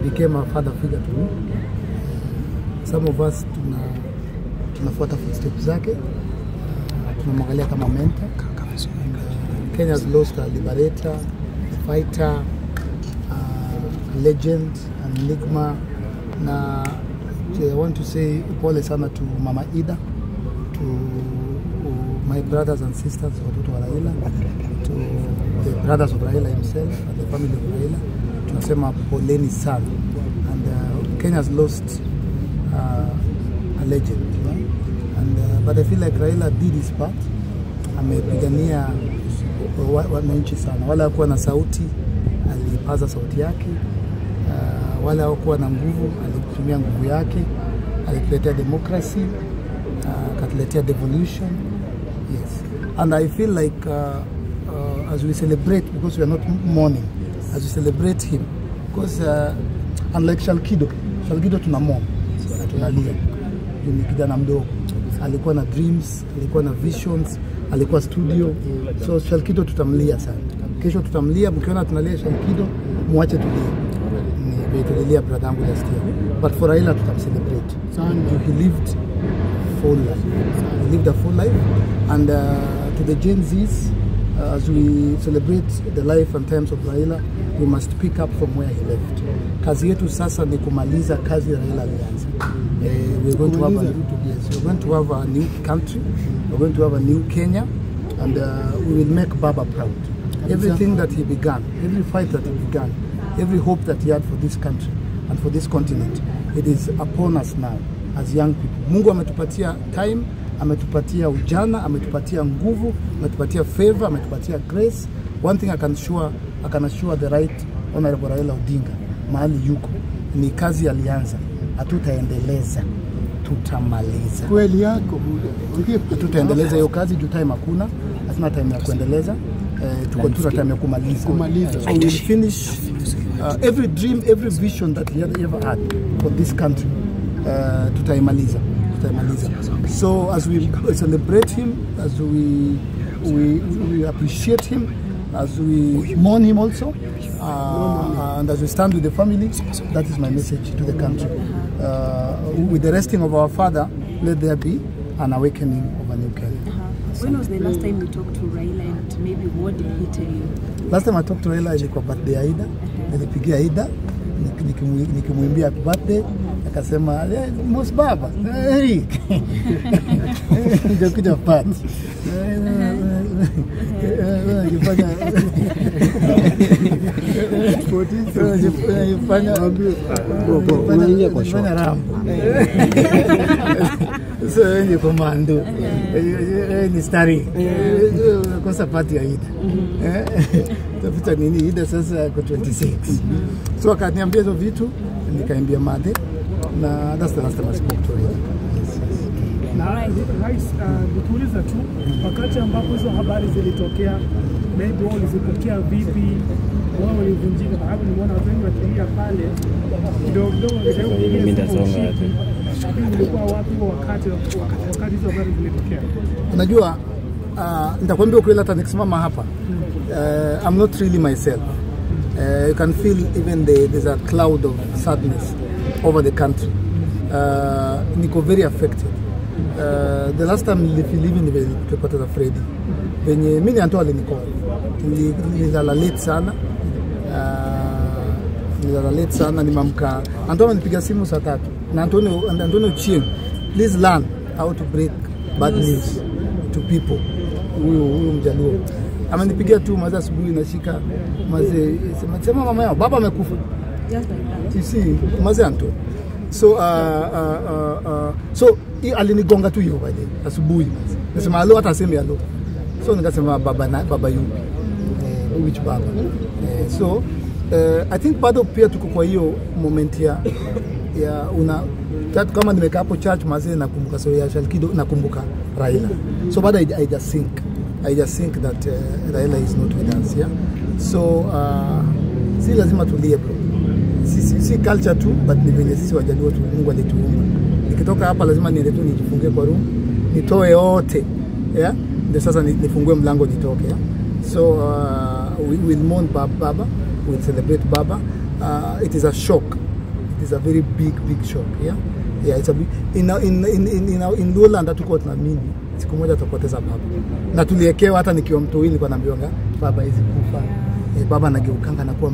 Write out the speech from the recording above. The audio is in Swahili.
became a father figure to me. Some of us tunafuata footsteps zake, tunamwangalia kama mentor. Kenya has lost a liberator, a fighter, a legend, an enigma. Na I want to say pole sana to Mama Ida, to my brothers and sisters, watoto wa Raila, to the brothers of Raila himself and the family of Raila. Tunasema poleni sana. And Kenya has lost a legend, you know? And but I feel like Raila did his part. Amepigania wananchi sana. Wala hakuwa na sauti, alipaza sauti yake. Wala hakuwa na nguvu, alitumia nguvu yake. Alituletea democracy, akatuletea devolution. Yes. And I feel like as we celebrate, because we are not mourning, as we celebrate him, because unlike Shalkido tunamon, tunalia. Ni kijana mdogo, alikuwa na dreams, alikuwa na visions, alikuwa studio. So Shalkido tutamlia sana. Kesho tutamlia, mkiona tunalia Shalkido, muache tulie. Ni tulilia brother yangu last year. But for Raila tutamcelebrate. He lived full life. He lived a full life. And to the Gen Zs, as we celebrate the life and times of Raila, we must pick up from where he left. Kazi yetu sasa ni kumaliza kazi Raila alianza. We're going to have a new country. We're going to have a new Kenya, and we will make Baba proud. Everything that he began, every fight that he began, every hope that he had for this country and for this continent, it is upon us now as young people. Mungu ametupatia time, ametupatia ujana, ametupatia nguvu, ametupatia favor, ametupatia grace. One thing I can assure the right Honorable Raila Odinga, mahali yuko, ni kazi alianza, hatutaendeleza, tutamaliza. Kweli yako. Hatutaendeleza hiyo kazi, juu time hakuna, hatuna time ya kuendeleza, tuko tu time ya kumaliza. So we will finish every dream, every vision that he had ever had for this country. Tutaimaliza. So as we celebrate him, as we appreciate him, as we mourn him also, and as we stand with the family, that is my message to the country. With the resting of our father, let there be an awakening of a new Kenya. When was the last time you talked to Raila, and maybe what did he tell you? Last time I talked to Raila ilikuwa birthday Aida. Nilipigia Aida, nikimwimbia birthday, akasema Mos Baba, hey, nitakuja party. Fanya rambo. So ni komando. Ni stari. Kosa party ya Ida. Tafuta nini Ida sasa kwa 26. So akaniambia hizo vitu, nikaimbia made, na that's the last time I spoke to her. Na nikuuliza tu, wakati ambapo hizo habari zilitokea, maybe wao walizipokea vipi, wao walivunjika, kwa sababu nimeona watu wengi wakilia pale kidogo mimi ndasonga tu. Ilikuwa wapi wakati hizo habari zilitokea? Unajua, nitakwambia ukweli, hata nikisimama hapa, I'm not really myself. You can feel even there's a cloud of sadness over the country. Niko very affected. The last time nilipoteza Freddy, venye mimi Anto alinikoa, nililala late sana, nimamka. Anto amenipiga simu saa 3 na Antonio Chieng, please learn how to break bad news to people. Huyu mjaluo amenipigia tu maza asubuhi, nashika maze, sema mama yao baba amekufa. You see, maze Anto. So alinigonga tu hiyo baadaye asubuhi. Nasema alo, hata aseme alo. So nikasema baba yu. Which baba? So I think bado pia tuko kwa hiyo moment ya kama nimekaa hapo church mazee, nakumbuka story ya Shalkido, nakumbuka Raila. So bado I just think that Raila is not with us, yeah. So si lazima tulie bro. Si culture tu, but ni venye sisi Wajaluo tu, Mungu alituumba. Nikitoka hapa lazima niende tu nijifungie kwa room, nitoe yote, yeah, ndio sasa nifungue mlango nitoke, yeah. So we will mourn Baba, we will celebrate Baba. It is a shock it is a very big shock. Yeah, it's a big, in Lowland hatuko tunaamini siku moja tutapoteza baba. Na tuliekewa hata nikiwa mtoi nilikuwa naambiwa baba hizi kufa. Baba anageukanga na kuwa